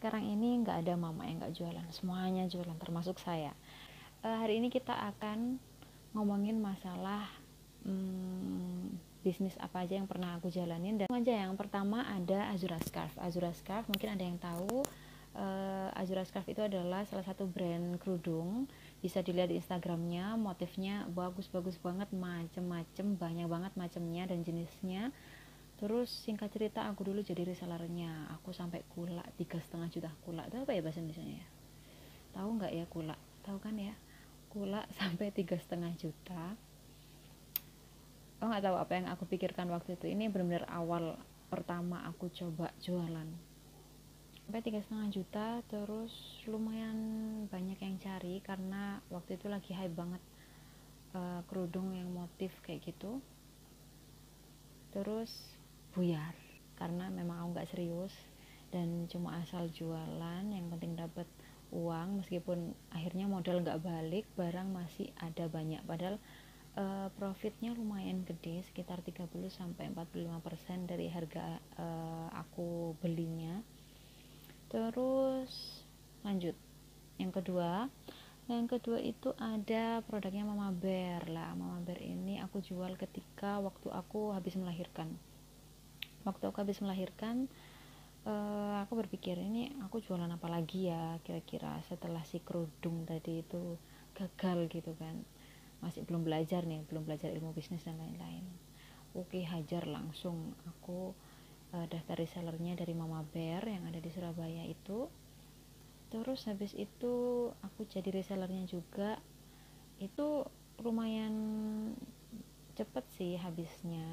sekarang ini nggak ada mama yang nggak jualan, semuanya jualan termasuk saya. Hari ini kita akan ngomongin masalah bisnis apa aja yang pernah aku jalanin. Dan aja yang pertama ada Azura Scarf. Azura Scarf mungkin ada yang tahu. Azura Scarf itu adalah salah satu brand kerudung. Bisa dilihat di Instagramnya, motifnya bagus-bagus banget, macem-macem, banyak banget macamnya dan jenisnya. Terus singkat cerita aku dulu jadi resellernya, aku sampai kulak 3,5 juta kulak. Itu apa ya bahasa Indonesianya ya? Tahu nggak ya kulak? Tahu kan ya? Kulak sampai 3,5 juta. Oh nggak tahu apa yang aku pikirkan waktu itu. Ini benar-benar awal pertama aku coba jualan. Sampai 3,5 juta, terus lumayan banyak yang cari karena waktu itu lagi hype banget kerudung yang motif kayak gitu. Terus buyar karena memang aku nggak serius dan cuma asal jualan, yang penting dapat uang, meskipun akhirnya modal nggak balik, barang masih ada banyak, padahal profitnya lumayan gede, sekitar 30-45% dari harga aku belinya. Terus lanjut yang kedua itu ada produknya Mama Bear lah. Mama Bear ini aku jual ketika waktu aku habis melahirkan. Aku berpikir, ini aku jualan apa lagi ya kira-kira setelah si kerudung tadi itu gagal gitu kan. Masih belum belajar ilmu bisnis dan lain-lain. Oke, hajar langsung aku daftar resellernya dari Mama Bear yang ada di Surabaya itu. Terus habis itu aku jadi resellernya juga. Itu lumayan cepet sih habisnya,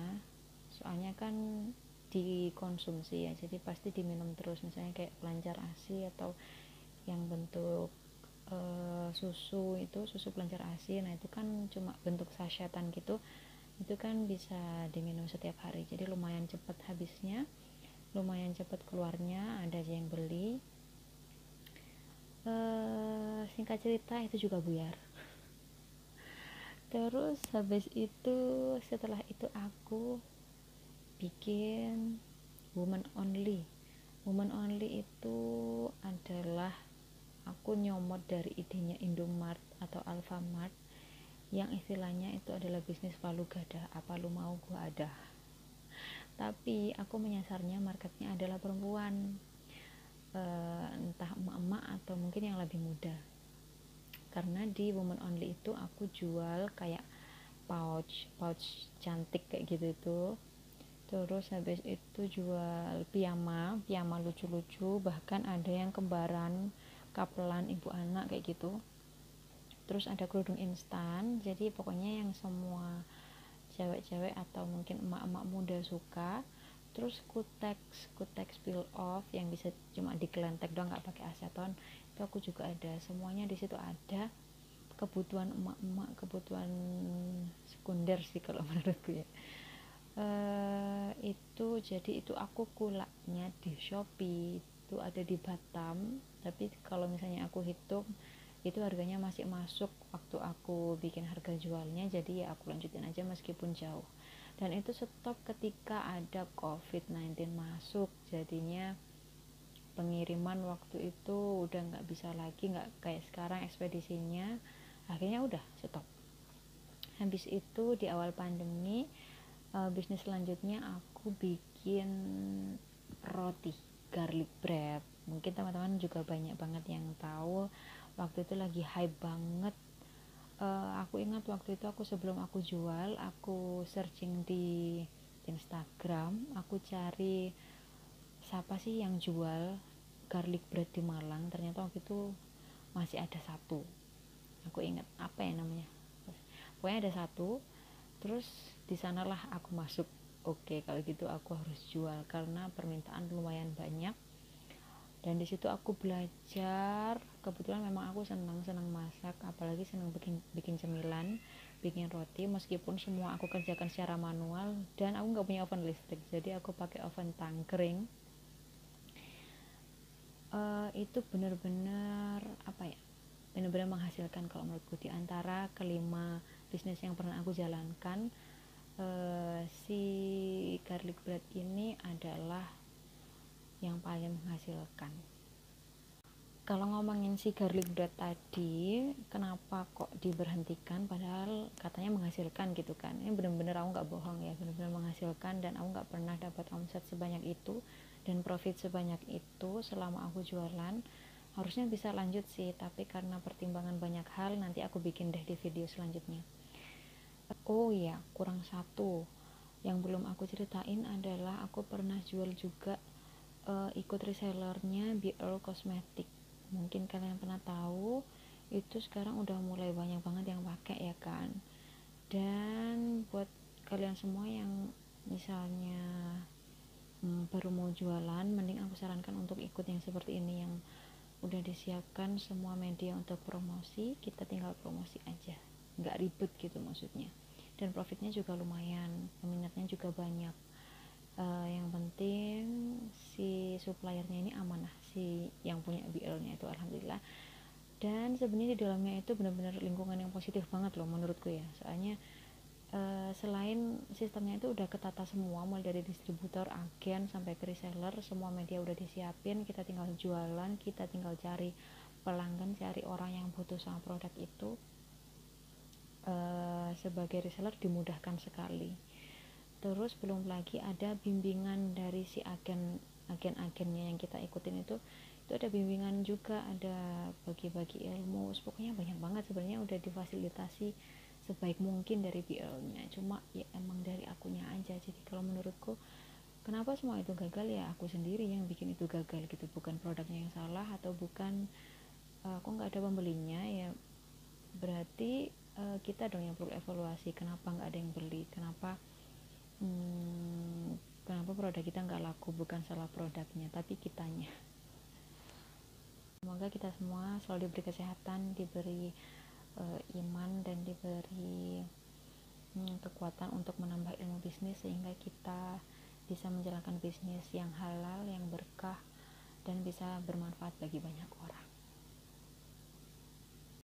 soalnya kan dikonsumsi ya, jadi pasti diminum terus, misalnya kayak pelancar ASI atau yang bentuk susu, itu susu pelancar ASI. Nah itu kan cuma bentuk sachetan gitu, itu kan bisa diminum setiap hari, jadi lumayan cepat habisnya, lumayan cepat keluarnya, ada aja yang beli. Singkat cerita itu juga buyar. Terus habis itu, setelah itu aku bikin woman only. Woman only itu adalah aku nyomot dari idenya Indomart atau Alfamart, yang istilahnya itu adalah bisnis palu gada, apa lu mau gua ada. Tapi aku menyasarnya marketnya adalah perempuan, entah emak-emak atau mungkin yang lebih muda, karena di woman only itu aku jual kayak pouch cantik kayak gitu itu. Terus habis itu jual piyama lucu-lucu, bahkan ada yang kembaran, kapelan ibu anak kayak gitu. Terus ada kerudung instan, jadi pokoknya yang semua cewek-cewek atau mungkin emak-emak muda suka. Terus kutex peel off yang bisa cuma dikelentek doang, nggak pakai aseton, itu aku juga ada. Semuanya di situ ada, kebutuhan emak-emak, kebutuhan sekunder sih kalau menurutku ya. Jadi itu aku kulaknya di Shopee itu ada di Batam, tapi kalau misalnya aku hitung itu harganya masih masuk waktu aku bikin harga jualnya, jadi ya aku lanjutin aja meskipun jauh. Dan itu stop ketika ada COVID-19 masuk, jadinya pengiriman waktu itu udah nggak bisa lagi, nggak kayak sekarang ekspedisinya, akhirnya udah stop. Habis itu di awal pandemi, bisnis selanjutnya aku bikin roti garlic bread. Mungkin teman-teman juga banyak banget yang tahu, waktu itu lagi hype banget. Aku ingat waktu itu sebelum aku jual, aku searching di Instagram, aku cari siapa sih yang jual garlic bread di Malang. Ternyata waktu itu masih ada satu, aku ingat apa ya namanya, pokoknya ada satu. Terus di sanalah aku masuk. Oke, kalau gitu aku harus jual karena permintaan lumayan banyak. Dan di situ aku belajar. Kebetulan memang aku senang masak, apalagi senang bikin cemilan, bikin roti. Meskipun semua aku kerjakan secara manual dan aku nggak punya oven listrik, jadi aku pakai oven tangkring. Itu benar-benar apa ya? Benar-benar menghasilkan kalau menurutku. Di antara kelima bisnis yang pernah aku jalankan, si garlic bread ini adalah yang paling menghasilkan. Kalau ngomongin si garlic bread tadi, kenapa kok diberhentikan padahal katanya menghasilkan gitu kan. Ini bener-bener aku nggak bohong ya, bener-bener menghasilkan, dan aku nggak pernah dapat omset sebanyak itu dan profit sebanyak itu selama aku jualan. Harusnya bisa lanjut sih, tapi karena pertimbangan banyak hal, nanti aku bikin deh di video selanjutnya. Oh iya, kurang satu yang belum aku ceritain adalah aku pernah jual juga, ikut resellernya BL Cosmetic. Mungkin kalian pernah tahu, itu sekarang udah mulai banyak banget yang pakai ya kan. Dan buat kalian semua yang misalnya baru mau jualan, mending aku sarankan untuk ikut yang seperti ini, yang udah disiapkan semua media untuk promosi, kita tinggal promosi aja, nggak ribet gitu maksudnya, dan profitnya juga lumayan, peminatnya juga banyak. Yang penting si suppliernya ini amanah, si yang punya BL nya itu, alhamdulillah. Dan sebenarnya di dalamnya itu benar-benar lingkungan yang positif banget loh menurutku ya, soalnya selain sistemnya itu udah ketata semua, mulai dari distributor, agen, sampai ke reseller, semua media udah disiapin, kita tinggal jualan, kita tinggal cari pelanggan, cari orang yang butuh sama produk itu. Sebagai reseller dimudahkan sekali. Terus belum lagi ada bimbingan dari si agen-agennya yang kita ikutin itu ada bimbingan juga, ada bagi-bagi ilmu, pokoknya banyak banget sebenarnya udah difasilitasi sebaik mungkin dari BL-nya. Cuma ya emang dari akunya aja. Jadi kalau menurutku, kenapa semua itu gagal, ya aku sendiri yang bikin itu gagal gitu, bukan produknya yang salah, atau bukan aku nggak ada pembelinya ya. Berarti kita dong yang perlu evaluasi, kenapa nggak ada yang beli, kenapa produk kita nggak laku. Bukan salah produknya, tapi kitanya. Semoga kita semua selalu diberi kesehatan, diberi iman, dan diberi kekuatan untuk menambah ilmu bisnis, sehingga kita bisa menjalankan bisnis yang halal, yang berkah, dan bisa bermanfaat bagi banyak orang.